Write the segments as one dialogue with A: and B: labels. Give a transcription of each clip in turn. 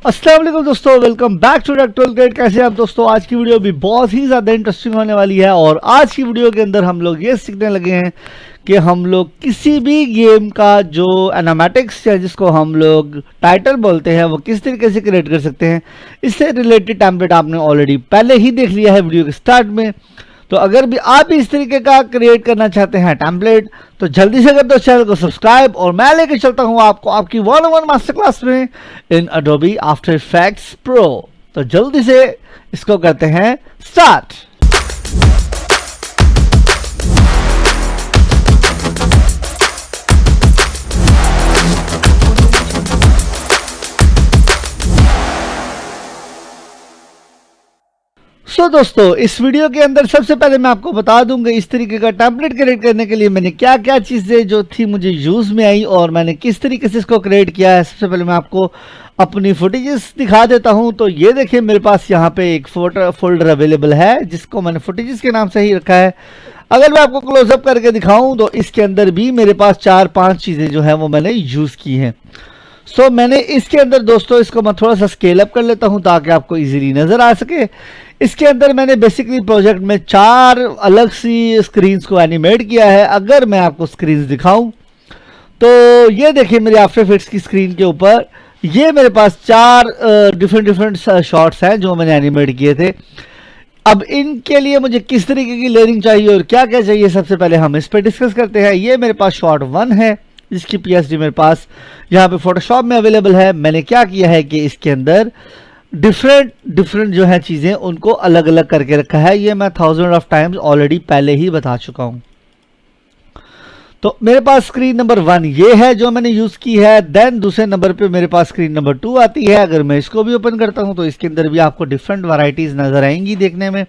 A: अस्सलाम वालेकुम दोस्तों, welcome back to Tool Guide. कैसे हैं आप दोस्तों? आज की वीडियो भी बहुत ही ज़्यादा इंटरेस्टिंग होने वाली है और आज की वीडियो के अंदर हम लोग ये सीखने लगे हैं कि हम लोग किसी भी गेम का जो एनामेटिक्स या जिसको हम लोग टाइटल बोलते हैं वो किस तरीके से क्रिएट कर सकते हैं। इससे रिलेटेड टेम्पलेट आपने ऑलरेडी पहले ही देख लिया है वीडियो के स्टार्ट में। तो अगर भी आप इस तरीके का क्रिएट करना चाहते हैं टेम्पलेट तो जल्दी से कर दो चैनल को सब्सक्राइब और मैं लेके चलता हूं आपको आपकी 101 मास्टर क्लास में इन अडोबी आफ्टर इफेक्ट्स प्रो। तो जल्दी से इसको करते हैं स्टार्ट। दोस्तों इस वीडियो के अंदर सबसे पहले मैं आपको बता दूंगा इस तरीके का टेम्पलेट क्रिएट करने के लिए मैंने क्या क्या चीज़ें जो थी मुझे यूज़ में आई और मैंने किस तरीके से इसको क्रिएट किया है। सबसे पहले मैं आपको अपनी फुटेजेस दिखा देता हूं। तो ये देखिए मेरे पास यहाँ पे एक फोल्डर अवेलेबल है जिसको मैंने फुटेजेस के नाम से ही रखा है। अगर मैं आपको क्लोजअप करके दिखाऊं तो इसके अंदर भी मेरे पास 4-5 चीज़ें जो है वो मैंने यूज़ की हैं। मैंने इसके अंदर दोस्तों इसको मैं थोड़ा सा स्केल अप कर लेता हूं ताकि आपको इजीली नज़र आ सके। इसके अंदर मैंने बेसिकली प्रोजेक्ट में 4 अलग सी स्क्रीन्स को एनिमेट किया है। अगर मैं आपको स्क्रीन्स दिखाऊं तो ये देखिए मेरे आफ्टर इफेक्ट्स की स्क्रीन के ऊपर ये मेरे पास 4 डिफरेंट शॉट्स हैं जो मैंने एनिमेट किए थे। अब इनके लिए मुझे किस तरीके की लेयरिंग चाहिए और क्या क्या चाहिए, सबसे पहले हम इस पर डिस्कस करते हैं। ये मेरे पास शॉट 1 है जिसकी PSD मेरे पास यहाँ पे फोटोशॉप में अवेलेबल है। मैंने क्या किया है कि इसके अंदर डिफरेंट जो है चीज़ें उनको अलग अलग करके रखा है। ये मैं 1000 ऑफ टाइम्स ऑलरेडी पहले ही बता चुका हूँ। तो मेरे पास स्क्रीन नंबर 1 ये है जो मैंने यूज़ की है। देन दूसरे नंबर पे मेरे पास स्क्रीन नंबर 2 आती है। अगर मैं इसको भी ओपन करता हूँ तो इसके अंदर भी आपको डिफरेंट वैरायटीज़ नज़र आएंगी देखने में।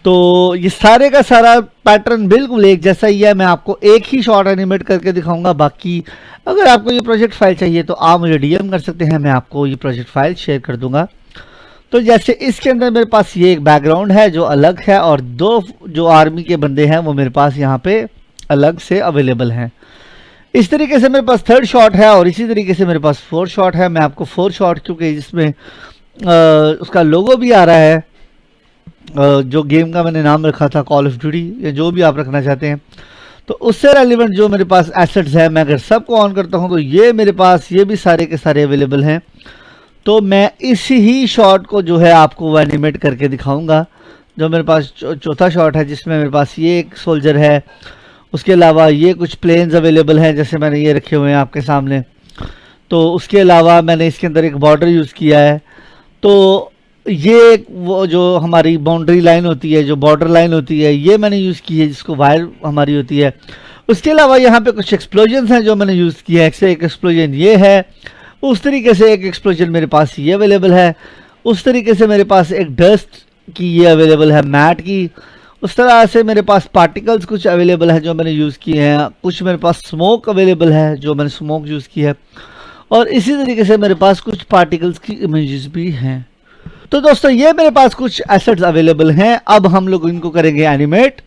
A: तो ये सारे का सारा पैटर्न बिल्कुल एक जैसा ही है। मैं आपको एक ही शॉट एनिमेट करके दिखाऊंगा। बाकी अगर आपको ये प्रोजेक्ट फाइल चाहिए तो आप मुझे DM कर सकते हैं, मैं आपको ये प्रोजेक्ट फाइल शेयर कर दूंगा। तो जैसे इसके अंदर मेरे पास ये एक बैकग्राउंड है जो अलग है और 2 जो आर्मी के बंदे हैं वो मेरे पास यहाँ पे अलग से अवेलेबल हैं। इस तरीके से मेरे पास 3rd शॉट है और इसी तरीके से मेरे पास 4th शॉट है। मैं आपको 4th शॉट क्योंकि जिसमें उसका लोगो भी आ रहा है, जो गेम का मैंने नाम रखा था कॉल ऑफ ड्यूटी या जो भी आप रखना चाहते हैं, तो उससे रेलिवेंट जो मेरे पास एसेट्स है मैं अगर सबको ऑन करता हूं तो ये मेरे पास ये भी सारे के सारे अवेलेबल हैं। तो मैं इसी ही शॉट को जो है आपको वो एनिमेट करके दिखाऊंगा। जो मेरे पास चौथा शॉट है जिसमें मेरे पास ये एक सोल्जर है, उसके अलावा ये कुछ प्लेन्स अवेलेबल हैं जैसे मैंने ये रखे हुए हैं आपके सामने। तो उसके अलावा मैंने इसके अंदर एक बॉर्डर यूज़ किया है। तो ये वो जो हमारी बाउंड्री लाइन होती है, जो बॉर्डर लाइन होती है, ये मैंने यूज़ की है जिसको वायर हमारी होती है। उसके अलावा यहाँ पे कुछ एक्सप्लोजन्स हैं जो मैंने यूज़ किया है। एक एक्सप्लोजन ये है, उस तरीके से एक एक्सप्लोजन मेरे पास ये अवेलेबल है, उस तरीके से मेरे पास एक डस्ट की ये अवेलेबल है मैट की, उस तरह से मेरे पास पार्टिकल्स कुछ अवेलेबल है जो मैंने यूज़ किए हैं। कुछ मेरे पास स्मोक अवेलेबल है जो मैंने स्मोक यूज़ की है और इसी तरीके से मेरे पास कुछ पार्टिकल्स की इमेजेस भी हैं। तो दोस्तों ये मेरे पास कुछ एसेट्स अवेलेबल हैं। अब हम लोग इनको करेंगे एनिमेट।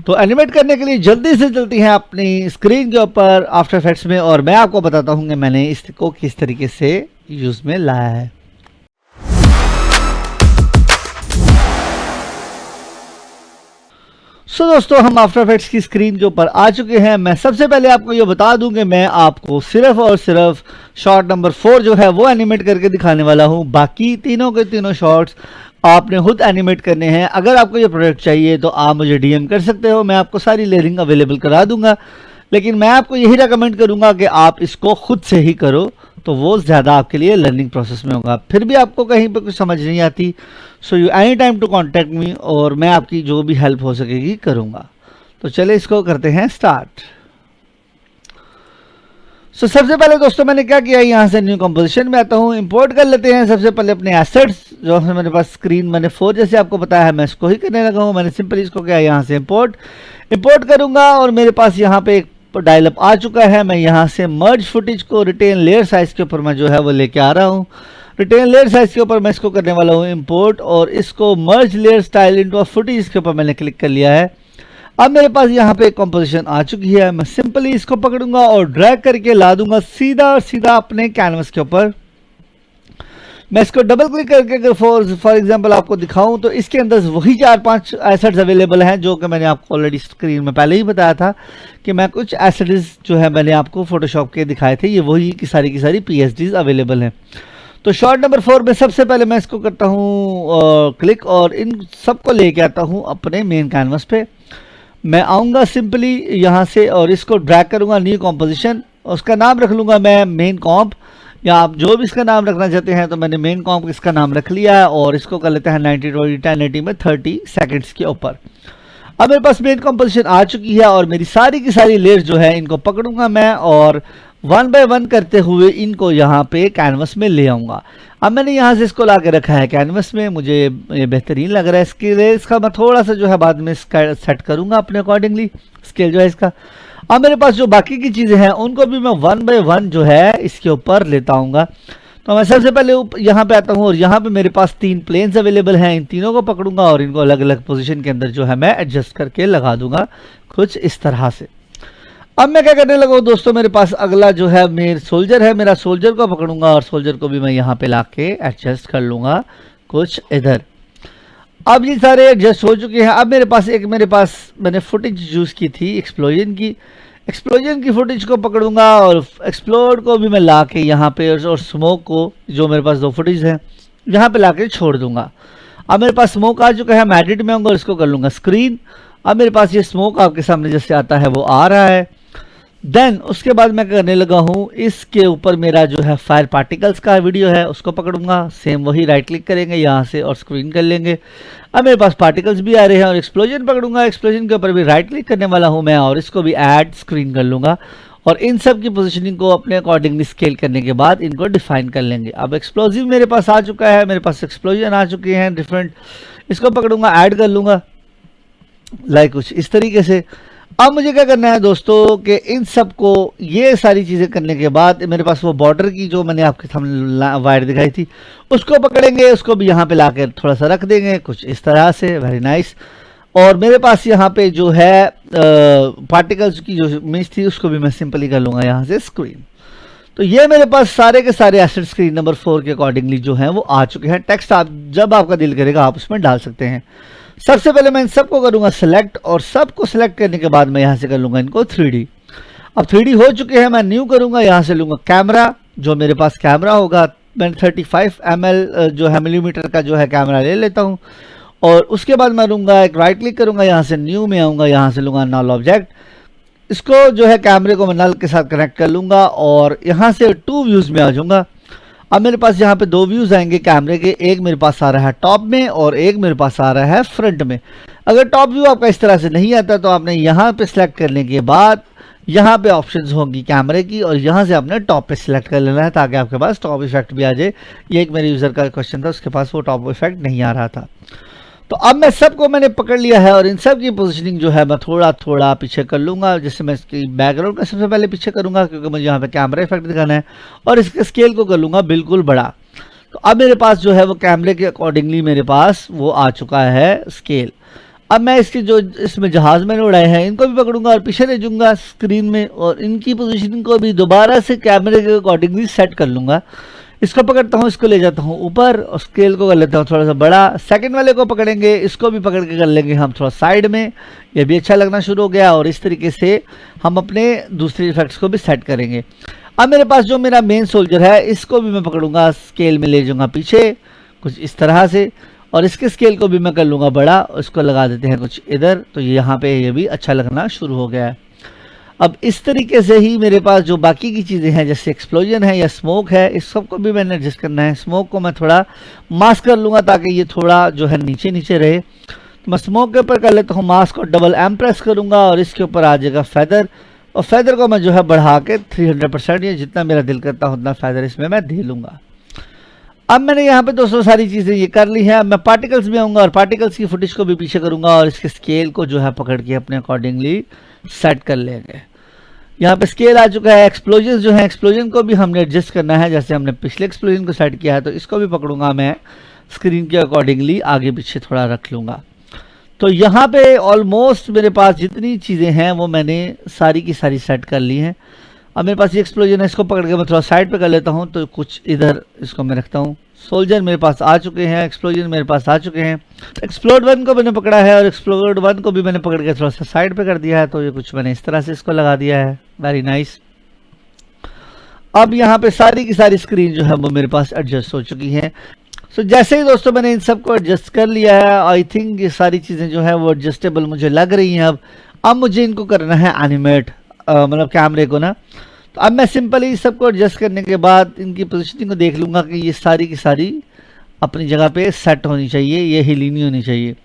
A: तो एनिमेट करने के लिए जल्दी से चलती हैं अपनी स्क्रीन के ऊपर आफ्टर इफेक्ट्स में और मैं आपको बताता हूं कि मैंने इसको किस तरीके से यूज में लाया है। दोस्तों हम आफ्टर इफेक्ट्स की स्क्रीन के ऊपर आ चुके हैं। मैं सबसे पहले आपको ये बता दूं कि मैं आपको सिर्फ और सिर्फ शॉट नंबर 4 जो है वो एनिमेट करके दिखाने वाला हूं। बाकी तीनों के तीनों शॉट्स आपने खुद एनिमेट करने हैं। अगर आपको ये प्रोडक्ट चाहिए तो आप मुझे DM कर सकते हो, मैं आपको सारी लेयरिंग अवेलेबल करा दूंगा। लेकिन मैं आपको यही रेकमेंड करूंगा कि आप इसको खुद से ही करो, तो वो ज़्यादा आपके लिए लर्निंग प्रोसेस में होगा। फिर भी आपको कहीं पे कुछ समझ नहीं आती so you any time to contact me और मैं आपकी जो भी हेल्प हो सकेगी करूँगा। तो चले इसको करते हैं स्टार्ट। सबसे पहले दोस्तों मैंने क्या किया, यहाँ से न्यू कंपोजिशन में आता हूँ, इंपोर्ट कर लेते हैं सबसे पहले अपने एसेट्स जो है मेरे पास स्क्रीन मैंने 4 जैसे आपको बताया है मैं इसको ही करने लगा हूँ। मैंने सिंपल इसको क्या यहाँ से इंपोर्ट करूँगा और मेरे पास यहाँ पे एक डायल अप आ चुका है। मैं यहाँ से मर्ज फुटेज को रिटेन लेयर साइज के ऊपर मैं जो है वो लेके आ रहा हूँ। रिटेन लेयर साइज के ऊपर मैं इसको करने वाला हूँ इंपोर्ट और इसको मर्ज लेयर स्टाइल इनटू फुटेज के ऊपर मैंने क्लिक कर लिया है। अब मेरे पास यहाँ पे एक कंपोजिशन आ चुकी है। मैं सिंपली इसको पकड़ूंगा और ड्रैग करके ला दूंगा सीधा और सीधा अपने कैनवस के ऊपर। मैं इसको डबल क्लिक करके अगर फॉर एग्जांपल आपको दिखाऊं तो इसके अंदर वही 4-5 एसेट्स अवेलेबल हैं जो कि मैंने आपको ऑलरेडी स्क्रीन में पहले ही बताया था कि मैं कुछ एसेट्स जो है मैंने आपको फोटोशॉप के दिखाए थे, ये वही की सारी पीएसडीज अवेलेबल हैं। तो शॉर्ट नंबर 4 में सबसे पहले मैं इसको करता हूँ क्लिक और इन सबको लेके आता हूँ अपने मेन कैनवस पे। मैं आऊँगा सिंपली यहाँ से और इसको ड्रैग करूँगा न्यू कॉम्पोजिशन, उसका नाम रख लूँगा मैं मेन कॉम्प, या आप जो भी इसका नाम रखना चाहते हैं। तो मैंने मेन कॉम्प इसका नाम रख लिया है और इसको कर लेते हैं 90-20-1080 में 30 सेकंड्स के ऊपर। अब मेरे पास मेन कॉम्पोजिशन आ चुकी है और मेरी सारी की सारी लेयर्स जो है इनको पकड़ूंगा मैं और 1 बाय 1 करते हुए इनको यहाँ पे कैनवस में ले आऊँगा। अब मैंने यहाँ से इसको ला के रखा है कैनवस में, मुझे ये बेहतरीन लग रहा है। स्केल इसका मैं थोड़ा सा जो है बाद में सेट करूँगा अपने अकॉर्डिंगली, स्केल जो है इसका। अब मेरे पास जो बाकी की चीज़ें हैं उनको भी मैं 1 बाय 1 जो है इसके ऊपर लेता हूँगा। तो मैं सबसे पहले यहाँ पे आता हूँ और यहाँ पे मेरे पास 3 प्लेन्स अवेलेबल हैं, इन तीनों को पकड़ूंगा और इनको अलग अलग पोजीशन के अंदर जो है मैं एडजस्ट करके लगा दूंगा कुछ इस तरह से। अब मैं क्या करने लगा दोस्तों, मेरे पास अगला जो है मेरा सोल्जर है, मेरा सोल्जर को पकड़ूंगा और सोल्जर को भी मैं यहाँ पे ला के एडजस्ट कर लूँगा कुछ इधर। अब ये सारे एडजस्ट हो चुके हैं। अब मेरे पास मैंने फुटेज यूज़ की थी एक्सप्लोजन की फुटेज को पकड़ूंगा और एक्सप्लोड को भी मैं ला के यहाँ पे और स्मोक को, जो मेरे पास 2 फुटेज हैं, यहाँ पे ला के छोड़ दूंगा। अब मेरे पास स्मोक आ चुका है, मैं एडिट में आऊँगा और इसको कर लूँगा स्क्रीन। अब मेरे पास ये स्मोक आपके सामने जैसे आता है वो आ रहा है। देन उसके बाद मैं करने लगा हूँ, इसके ऊपर मेरा जो है फायर पार्टिकल्स का वीडियो है उसको पकड़ूंगा, सेम वही राइट क्लिक करेंगे यहाँ से और स्क्रीन कर लेंगे। अब मेरे पास पार्टिकल्स भी आ रहे हैं और एक्सप्लोजन पकड़ूंगा, एक्सप्लोजन के ऊपर भी राइट क्लिक करने वाला हूँ मैं और इसको भी ऐड स्क्रीन कर लूँगा और इन सब की पोजीशनिंग को अपने अकॉर्डिंगली स्केल करने के बाद इनको डिफाइन कर लेंगे। अब एक्सप्लोजिव मेरे पास आ चुका है, मेरे पास एक्सप्लोजन आ चुके हैं डिफरेंट, इसको पकड़ूंगा ऐड कर लूँगा लाइक कुछ इस तरीके से। अब मुझे क्या करना है दोस्तों कि इन सब को ये सारी चीज़ें करने के बाद मेरे पास वो बॉर्डर की जो मैंने आपके सामने वायर दिखाई थी उसको पकड़ेंगे, उसको भी यहाँ पे लाकर थोड़ा सा रख देंगे कुछ इस तरह से, वेरी नाइस। और मेरे पास यहाँ पे जो है पार्टिकल्स की जो इमेज थी उसको भी मैं सिंपली कर लूँगा यहाँ से स्क्रीन। तो ये मेरे पास सारे के सारे एसेट स्क्रीन नंबर 4 के अकॉर्डिंगली जो हैं वो आ चुके हैं। टेक्स्ट आप जब आपका दिल करेगा आप उसमें डाल सकते हैं। सबसे पहले मैं इन सबको करूंगा सिलेक्ट और सबको सिलेक्ट करने के बाद मैं यहाँ से कर लूँगा इनको 3D। अब 3D हो चुके हैं, मैं न्यू करूँगा, यहाँ से लूँगा कैमरा, जो मेरे पास कैमरा होगा मैंने 35 ml जो है मिलीमीटर का जो है कैमरा ले लेता हूँ और उसके बाद मैं लूँगा एक राइट क्लिक करूँगा, यहाँ से न्यू में आऊँगा, यहाँ से लूँगा नल ऑब्जेक्ट, इसको जो है कैमरे को मैं नल के साथ कनेक्ट कर लूँगा और यहाँ से 2 व्यूज़ में आ जाऊँगा। अब मेरे पास यहाँ पे 2 व्यूज़ आएंगे कैमरे के, एक मेरे पास आ रहा है टॉप में और एक मेरे पास आ रहा है फ्रंट में। अगर टॉप व्यू आपका इस तरह से नहीं आता तो आपने यहाँ पे सिलेक्ट करने के बाद यहाँ पे ऑप्शंस होंगी कैमरे की और यहाँ से आपने टॉप पे सिलेक्ट कर लेना है ताकि आपके पास टॉप इफेक्ट भी आ जाए। ये एक मेरे यूज़र का क्वेश्चन था, उसके पास वो टॉप इफेक्ट नहीं आ रहा था। तो अब मैं सबको मैंने पकड़ लिया है और इन सब की पोजीशनिंग जो है मैं थोड़ा थोड़ा पीछे कर लूँगा, जिससे मैं इसकी बैकग्राउंड का सबसे पहले पीछे करूँगा क्योंकि मुझे यहाँ पे कैमरा इफेक्ट दिखाना है और इसके स्केल को कर लूँगा बिल्कुल बड़ा। तो अब मेरे पास जो है वो कैमरे के अकॉर्डिंगली मेरे पास वो आ चुका है स्केल। अब मैं इसके जो इसमें जहाज़ मैंने उड़ाए हैं इनको भी पकड़ूंगा और पीछे ले जाऊँगा स्क्रीन में और इनकी पोजीशनिंग को भी दोबारा से कैमरे के अकॉर्डिंगली सेट कर लूँगा। इसको पकड़ता हूँ, इसको ले जाता हूँ ऊपर और स्केल को कर लेता हूँ थोड़ा सा बड़ा। सेकंड वाले को पकड़ेंगे, इसको भी पकड़ के कर लेंगे हम थोड़ा साइड में, ये भी अच्छा लगना शुरू हो गया और इस तरीके से हम अपने दूसरे इफेक्ट्स को भी सेट करेंगे। अब मेरे पास जो मेरा मेन सोल्जर है इसको भी मैं पकड़ूंगा, स्केल में ले जाऊँगा पीछे कुछ इस तरह से और इसके स्केल को भी मैं कर लूँगा बड़ा, इसको लगा देते हैं कुछ इधर। तो यहाँ पे ये भी अच्छा लगना शुरू हो गया है। अब इस तरीके से ही मेरे पास जो बाकी की चीज़ें हैं जैसे एक्सप्लोजन है या स्मोक है, इस सब को भी मैंने एडजस्ट करना है। स्मोक को मैं थोड़ा मास्क कर लूँगा ताकि ये थोड़ा जो है नीचे नीचे रहे। तो मैं स्मोक के ऊपर कर लेता हूँ मास्क और डबल एम प्रेस करूँगा और इसके ऊपर आ जाएगा फैदर और फैदर को मैं जो है बढ़ा के 300% या जितना मेरा दिल करता है उतना फैदर इसमें मैं दे लूँगा। अब मैंने यहाँ पे दोस्तों सारी चीज़ें ये कर ली हैं। अब मैं पार्टिकल्स में आऊँगा और पार्टिकल्स की फुटेज को भी पीछे करूँगा और इसके स्केल को जो है पकड़ के अपने अकॉर्डिंगली सेट कर लेंगे। यहाँ पे स्केल आ चुका है। एक्सप्लोजन जो है, एक्सप्लोजन को भी हमने एडजस्ट करना है जैसे हमने पिछले एक्सप्लोजन को सेट किया है, तो इसको भी पकड़ूंगा मैं स्क्रीन के अकॉर्डिंगली आगे पीछे थोड़ा रख लूँगा। तो यहाँ पे ऑलमोस्ट मेरे पास जितनी चीज़ें हैं वो मैंने सारी की सारी सेट कर ली हैं। अब मेरे पास ये एक्सप्लोजन है, इसको पकड़ के मैं थोड़ा साइड पे कर लेता हूँ। तो कुछ इधर इसको मैं रखता हूँ। सोल्जर मेरे पास आ चुके हैं, एक्सप्लोजन मेरे पास आ चुके हैं। एक्सप्लोड 1 को मैंने पकड़ा है और एक्सप्लोड 1 को भी मैंने पकड़ के थोड़ा सा साइड पे कर दिया है। तो ये कुछ मैंने इस तरह से इसको लगा दिया है। Very nice. अब यहाँ पे सारी की सारी स्क्रीन जो है वो मेरे पास एडजस्ट हो चुकी है। सो जैसे ही दोस्तों मैंने इन सबको एडजस्ट कर लिया है, आई थिंक ये सारी चीज़ें जो है वो एडजस्टेबल मुझे लग रही हैं। अब मुझे इनको करना है एनिमेट, मतलब कैमरे को ना। तो अब मैं सिंपली सबको एडजस्ट करने के बाद इनकी पोजीशनिंग को देख लूँगा कि ये सारी की सारी अपनी जगह पे सेट होनी चाहिए, ये हिली नहीं होनी चाहिए।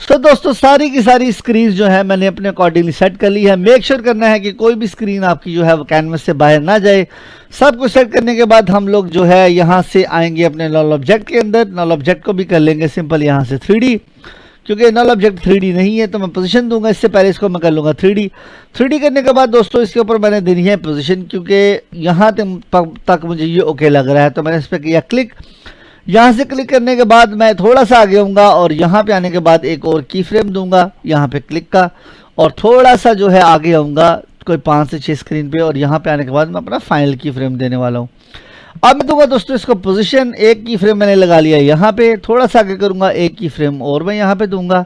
A: तो दोस्तों सारी की सारी स्क्रीन जो है मैंने अपने अकॉर्डिंगली सेट कर ली है। मेक श्योर करना है कि कोई भी स्क्रीन आपकी जो है वो कैनवस से बाहर ना जाए। सब कुछ सेट करने के बाद हम लोग जो है यहाँ से आएंगे अपने नल ऑब्जेक्ट के अंदर। नल ऑब्जेक्ट को भी कर लेंगे सिंपल यहाँ से 3D, क्योंकि नल ऑब्जेक्ट 3D नहीं है तो मैं पोजीशन दूंगा। इससे पहले इसको मैं कर लूँगा 3D करने के बाद दोस्तों इसके ऊपर मैंने देनी है पोजीशन, क्योंकि यहाँ तक मुझे ये ओके लग रहा है। तो मैंने इस पर किया क्लिक। यहाँ से क्लिक करने के बाद मैं थोड़ा सा आगे आऊँगा और यहाँ पे आने के बाद एक और की फ्रेम दूंगा यहाँ पे क्लिक का, और थोड़ा सा जो है आगे आऊँगा कोई 5 से 6 स्क्रीन पे, और यहाँ पे आने के बाद मैं अपना फाइनल की फ्रेम देने वाला हूँ। अब मैं दूंगा दोस्तों इसको पोजीशन। एक की फ्रेम मैंने लगा लिया यहाँ पे, थोड़ा सा आगे करूँगा, एक की फ्रेम और मैं यहाँ पे दूंगा।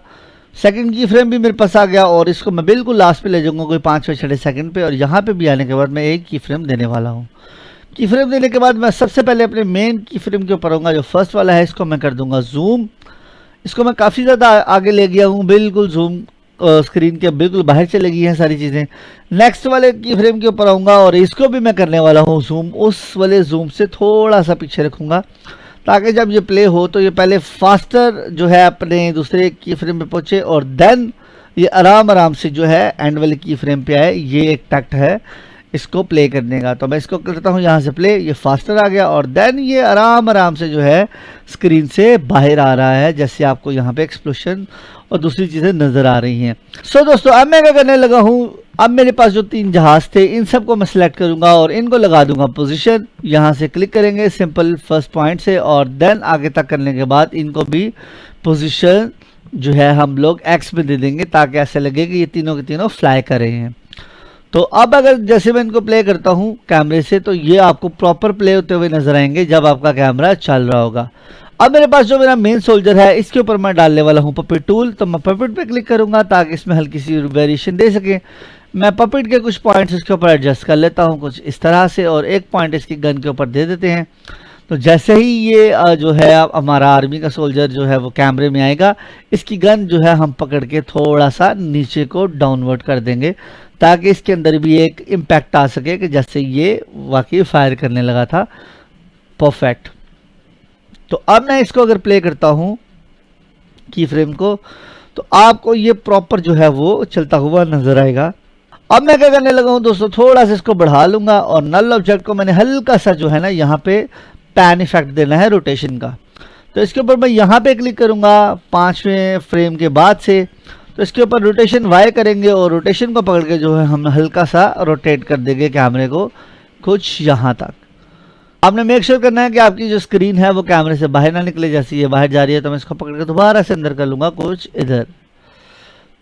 A: सेकंड की फ्रेम भी मेरे पास आ गया और इसको मैं बिल्कुल लास्ट पे ले जाऊँगा कोई 5-6 सेकंड पे, और यहाँ पे भी आने के बाद मैं एक की फ्रेम देने वाला हूँ। की फ्रेम देने के बाद मैं सबसे पहले अपने मेन की फ्रेम के ऊपर आऊँगा, जो फर्स्ट वाला है इसको मैं कर दूंगा जूम। इसको मैं काफ़ी ज़्यादा आगे ले गया हूँ, बिल्कुल जूम स्क्रीन के बिल्कुल बाहर चले गई हैं सारी चीज़ें। नेक्स्ट वाले की फ्रेम के ऊपर आऊँगा और इसको भी मैं करने वाला हूँ जूम। उस वाले जूम से थोड़ा सा पीछे रखूँगा ताकि जब ये प्ले हो तो ये पहले फास्टर जो है अपने दूसरे की फ्रेम पे पहुँचे और देन ये आराम से जो है एंड वाले की फ्रेम पे आए। ये एक टैक्ट है इसको प्ले करने का। तो मैं इसको करता हूँ यहाँ से प्ले, ये फास्टर आ गया और देन ये आराम से जो है स्क्रीन से बाहर आ रहा है, जैसे आपको यहाँ पे एक्सप्लोशन और दूसरी चीज़ें नज़र आ रही हैं। सो दोस्तों अब मैं क्या करने लगा हूँ, अब मेरे पास जो 3 जहाज़ थे इन सबको मैं सिलेक्ट करूँगा और इनको लगा दूंगा पोजीशन। यहाँ से क्लिक करेंगे सिंपल फर्स्ट पॉइंट से और देन आगे तक करने के बाद इनको भी पोजीशन जो है हम लोग एक्स में दे देंगे ताकि ऐसे लगे कि ये तीनों के तीनों फ्लाई कर रहे हैं। तो अब अगर जैसे मैं इनको प्ले करता हूँ कैमरे से तो ये आपको प्रॉपर प्ले होते हुए नजर आएंगे जब आपका कैमरा चल रहा होगा। अब मेरे पास जो मेरा मेन सोल्जर है इसके ऊपर मैं डालने वाला हूँ पपेट टूल। तो मैं पपेट पे क्लिक करूँगा ताकि इसमें हल्की सी वेरिएशन दे सके। मैं पपेट के कुछ पॉइंट्स इसके ऊपर एडजस्ट कर लेता हूँ कुछ इस तरह से, और एक पॉइंट इसकी गन के ऊपर दे देते हैं। तो जैसे ही ये जो है हमारा आर्मी का सोल्जर जो है वो कैमरे में आएगा, इसकी गन जो है हम पकड़ के थोड़ा सा नीचे को डाउनवर्ड कर देंगे ताकि इसके अंदर भी एक इम्पैक्ट आ सके कि जैसे ये वाकई फायर करने लगा था। परफेक्ट। तो अब मैं इसको अगर प्ले करता हूँ की फ्रेम को तो आपको ये प्रॉपर जो है वो चलता हुआ नजर आएगा। अब मैं क्या करने लगा हूँ दोस्तों, थोड़ा सा इसको बढ़ा लूँगा और नल ऑब्जेक्ट को मैंने हल्का सा जो है ना यहाँ पे पैन इफेक्ट देना है रोटेशन का। तो इसके ऊपर मैं यहाँ पे क्लिक करूँगा 5वें फ्रेम के बाद से। तो इसके ऊपर रोटेशन वाई करेंगे और रोटेशन को पकड़ के जो है हम हल्का सा रोटेट कर देंगे कैमरे को कुछ यहाँ तक। आपने मेक श्योर करना है कि आपकी जो स्क्रीन है वो कैमरे से बाहर ना निकले। जैसे ये बाहर जा रही है तो मैं इसको पकड़ के दोबारा से अंदर कर लूँगा कुछ इधर।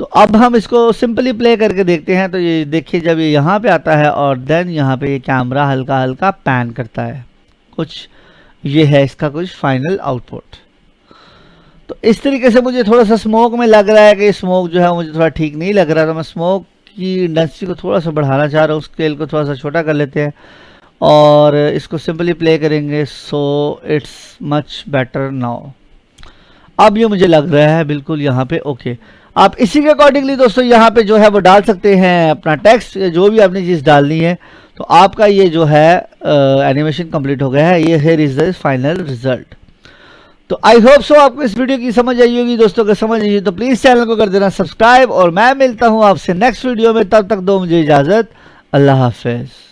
A: तो अब हम इसको सिंपली प्ले करके देखते हैं। तो ये देखिए जब ये यहाँ पे आता है और देन यहाँ पे ये कैमरा हल्का हल्का पैन करता है कुछ, ये है इसका कुछ फाइनल आउटपुट। तो इस तरीके से मुझे थोड़ा सा स्मोक में लग रहा है कि स्मोक जो है मुझे थोड़ा ठीक नहीं लग रहा। तो मैं स्मोक की इंटेंसिटी को थोड़ा सा बढ़ाना चाह रहा हूँ, स्केल को थोड़ा सा छोटा कर लेते हैं और इसको सिंपली प्ले करेंगे। So it's much better now. अब ये मुझे लग रहा है बिल्कुल यहाँ पे ओके। आप इसी के अकॉर्डिंगली दोस्तों यहाँ पे जो है वो डाल सकते हैं अपना टेक्स्ट, जो भी आपने चीज़ डालनी है। तो आपका ये जो है एनिमेशन कंप्लीट हो गया है। ये here is the final result. तो आई होप सो आपको इस वीडियो की समझ आई होगी दोस्तों। अगर समझ आई तो प्लीज़ चैनल को कर देना सब्सक्राइब और मैं मिलता हूँ आपसे नेक्स्ट वीडियो में। तब तक दो मुझे इजाज़त। अल्लाह हाफिज़।